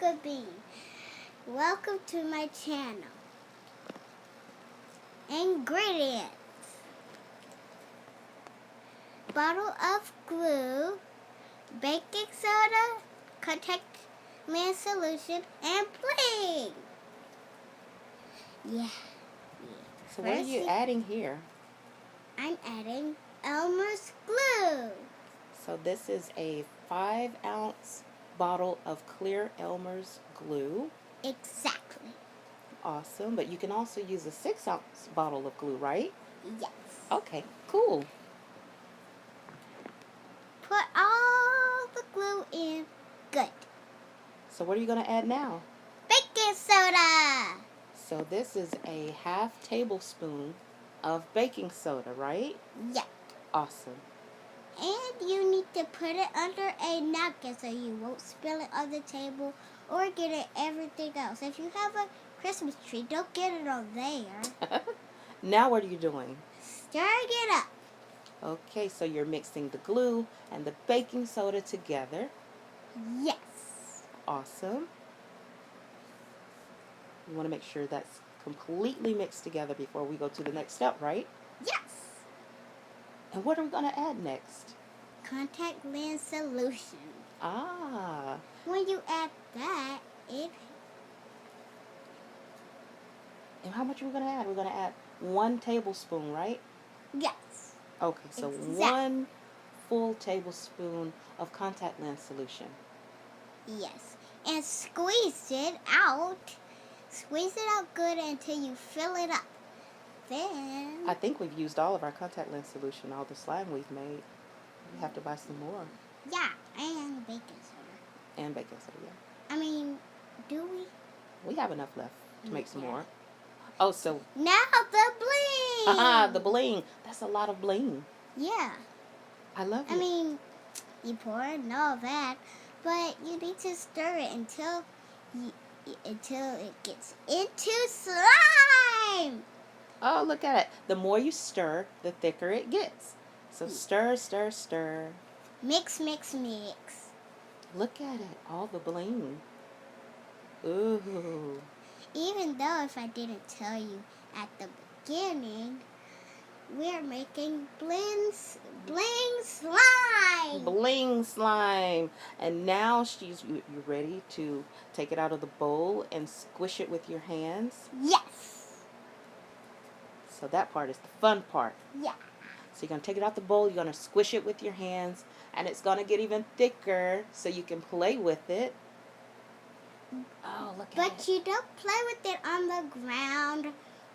Huckabee. Welcome to my channel. Ingredients: bottle of glue, baking soda, contact lens solution, and bling. Yeah. So what are you adding here? I'm adding Elmer's glue. So this is a 5-ounce bottle of clear Elmer's glue. Exactly. Awesome. But you can also use a 6-ounce bottle of glue, right? Yes. Okay, cool. Put all the glue in. Good. So what are you going to add now? Baking soda. So this is a half tablespoon of baking soda, right? Yep. Awesome. And you need to put it under a napkin so you won't spill it on the table or get it everything else. If you have a Christmas tree, don't get it on there. Now what are you doing? Stirring it up. Okay, so you're mixing the glue and the baking soda together. Yes. Awesome. You want to make sure that's completely mixed together before we go to the next step, right? Yes. And what are we going to add next? Contact lens solution. Ah. When you add that, And how much are we going to add? We're going to add 1 tablespoon, right? Yes. Okay, so Exactly. 1 full tablespoon of contact lens solution. Yes. And squeeze it out. Squeeze it out good until you fill it up. Then I think we've used all of our contact lens solution, all the slime we've made. We have to buy some more. yeah, and baking soda. And baking soda, yeah. I mean, do we? We have enough left to make some Yeah. more. Oh, so Now the bling. the bling. That's a lot of bling. Yeah. I love it. I mean, you pour it and all that, but you need to stir it until it gets into slime. Oh, look at it. The more you stir, the thicker it gets. So stir, stir, stir. Mix, mix, mix. Look at it. All the bling. Ooh. Even though if I didn't tell you at the beginning, we're making bling slime. Bling slime. And now you're ready to take it out of the bowl and squish it with your hands. Yes. So that part is the fun part. Yeah. So you're going to take it out the bowl, you're going to squish it with your hands, and it's going to get even thicker so you can play with it. Oh, look at it. But you don't play with it on the ground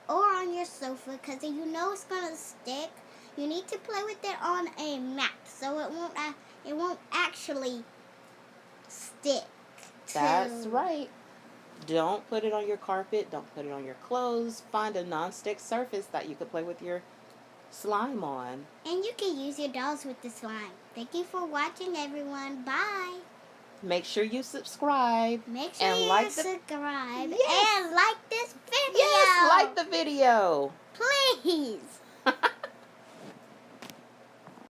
or on your sofa because you know it's going to stick. You need to play with it on a mat so it won't actually stick. That's right. Don't put it on your carpet. Don't put it on your clothes. Find a non-stick surface that you could play with your slime on. And you can use your dolls with the slime. Thank you for watching, everyone. Bye. Make sure you subscribe. Make sure and you like subscribe Yes. and like this video. Yes, like the video. Please.